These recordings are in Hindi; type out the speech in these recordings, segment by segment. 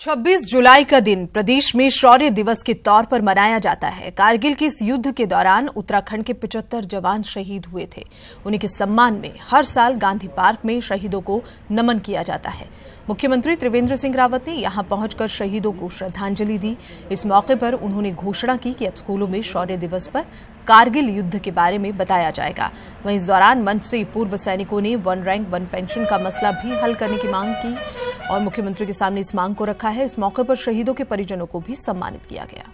26 जुलाई का दिन प्रदेश में शौर्य दिवस के तौर पर मनाया जाता है। कारगिल के इस युद्ध के दौरान उत्तराखंड के 75 जवान शहीद हुए थे। उन्हीं के सम्मान में हर साल गांधी पार्क में शहीदों को नमन किया जाता है। मुख्यमंत्री त्रिवेंद्र सिंह रावत ने यहां पहुंचकर शहीदों को श्रद्धांजलि दी। इस मौके पर उन्होंने घोषणा की कि अब स्कूलों में शौर्य दिवस पर कारगिल युद्ध के बारे में बताया जाएगा। वहीं इस दौरान मंच से पूर्व सैनिकों ने 1 रैंक 1 पेंशन का मसला भी हल करने की मांग की और मुख्यमंत्री के सामने इस मांग को रखा है। इस मौके पर शहीदों के परिजनों को भी सम्मानित किया गया।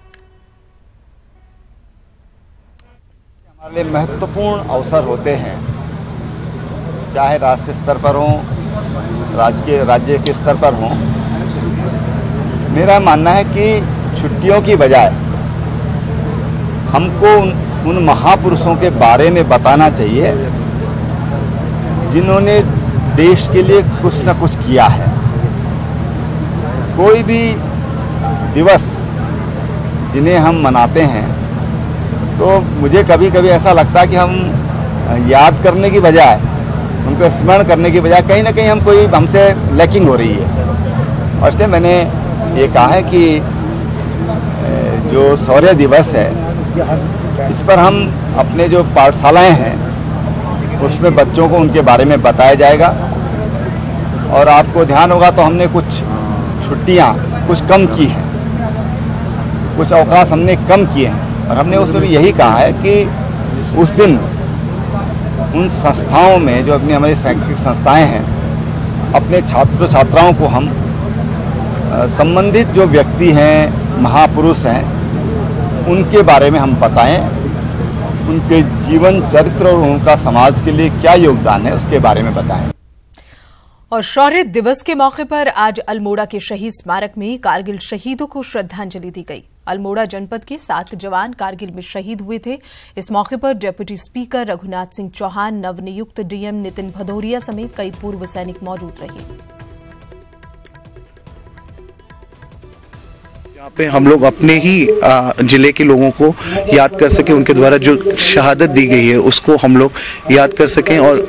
हमारे लिए महत्वपूर्ण अवसर होते हैं, चाहे राष्ट्रीय स्तर पर हों, राज्य के स्तर पर हों। मेरा मानना है कि छुट्टियों की बजाय हमको उन महापुरुषों के बारे में बताना चाहिए जिन्होंने देश के लिए कुछ न कुछ किया है। कोई भी दिवस जिन्हें हम मनाते हैं तो मुझे कभी कभी ऐसा लगता है कि हम याद करने की बजाय, उनको स्मरण करने की बजाय कहीं ना कहीं हमसे लैकिंग हो रही है। और इसलिए मैंने ये कहा है कि जो शौर्य दिवस है इस पर हम अपने जो पाठशालाएं हैं उसमें बच्चों को उनके बारे में बताया जाएगा। और आपको ध्यान होगा तो हमने कुछ छुट्टियां कुछ कम की हैं, कुछ अवकाश हमने कम किए हैं और हमने उसमें भी यही कहा है कि उस दिन उन संस्थाओं में जो अपनी हमारी शैक्षिक संस्थाएं हैं अपने छात्र छात्राओं को हम संबंधित जो व्यक्ति हैं, महापुरुष हैं, उनके बारे में हम बताएं, उनके जीवन चरित्र और उनका समाज के लिए क्या योगदान है उसके बारे में बताएं। और शौर्य दिवस के मौके पर आज अल्मोड़ा के शहीद स्मारक में कारगिल शहीदों को श्रद्धांजलि दी गई। अल्मोड़ा जनपद के 7 जवान कारगिल में शहीद हुए थे। इस मौके पर डिप्टी स्पीकर रघुनाथ सिंह चौहान, नवनियुक्त डीएम नितिन भदौरिया समेत कई पूर्व सैनिक मौजूद रहे। यहाँ पे हम लोग अपने ही जिले के लोगों को याद कर सकें, उनके द्वारा जो शहादत दी गई है उसको हम लोग याद कर सकें और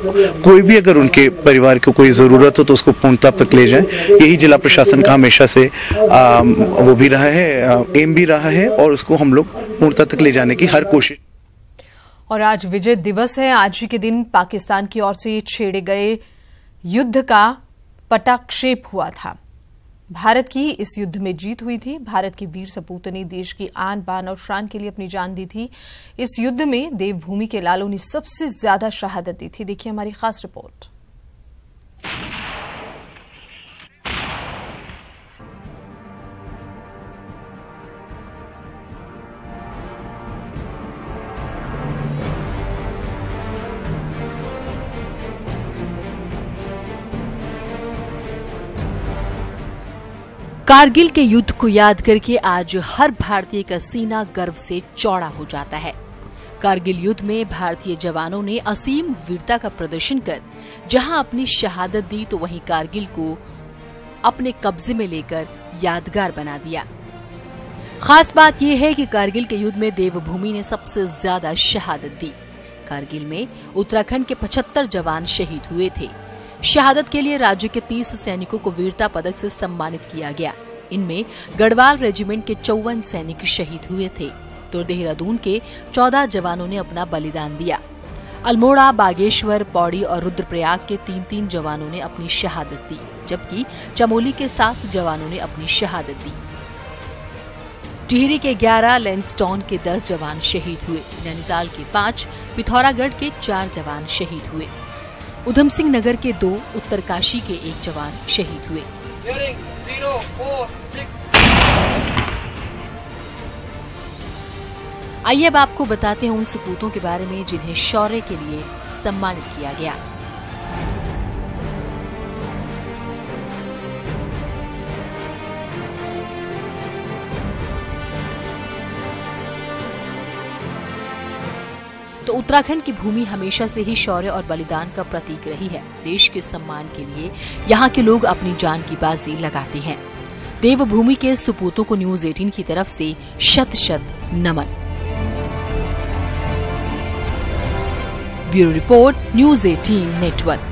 कोई भी अगर उनके परिवार को कोई ज़रूरत हो तो उसको पूर्णता तक ले जाएं। यही जिला प्रशासन का हमेशा से वो भी रहा है, एम भी रहा है और उसको हम लोग पूर्णता तक ले जाने की हर कोशिश। और आज विजय दिवस है। आज ही के दिन पाकिस्तान की ओर से छेड़े गए युद्ध का पटाक्षेप हुआ था। भारत की इस युद्ध में जीत हुई थी। भारत के वीर सपूतों ने देश की आन बान और शान के लिए अपनी जान दी थी। इस युद्ध में देवभूमि के लालों ने सबसे ज्यादा शहादत दी थी। देखिए हमारी खास रिपोर्ट। कारगिल के युद्ध को याद करके आज हर भारतीय का सीना गर्व से चौड़ा हो जाता है। कारगिल युद्ध में भारतीय जवानों ने असीम वीरता का प्रदर्शन कर जहां अपनी शहादत दी तो वहीं कारगिल को अपने कब्जे में लेकर यादगार बना दिया। खास बात यह है कि कारगिल के युद्ध में देवभूमि ने सबसे ज्यादा शहादत दी। कारगिल में उत्तराखंड के 75 जवान शहीद हुए थे। शहादत के लिए राज्य के 30 सैनिकों को वीरता पदक से सम्मानित किया गया। इनमें गढ़वाल रेजिमेंट के 54 सैनिक शहीद हुए थे तो देहरादून के 14 जवानों ने अपना बलिदान दिया। अल्मोड़ा, बागेश्वर, पौड़ी और रुद्रप्रयाग के 3-3 जवानों ने अपनी शहादत दी, जबकि चमोली के 7 जवानों ने अपनी शहादत दी। टिहरी के 11, लैंसडाउन के 10 जवान शहीद हुए। नैनीताल के 5, पिथौरागढ़ के 4 जवान शहीद हुए। उधम सिंह नगर के 2, उत्तरकाशी के 1 जवान शहीद हुए। आइए अब आपको बताते हैं उन सपूतों के बारे में जिन्हें शौर्य के लिए सम्मानित किया गया। तो उत्तराखंड की भूमि हमेशा से ही शौर्य और बलिदान का प्रतीक रही है। देश के सम्मान के लिए यहाँ के लोग अपनी जान की बाजी लगाते हैं। देवभूमि के सपूतों को न्यूज़ 18 की तरफ से शत-शत नमन। Bureau report, news 18 network.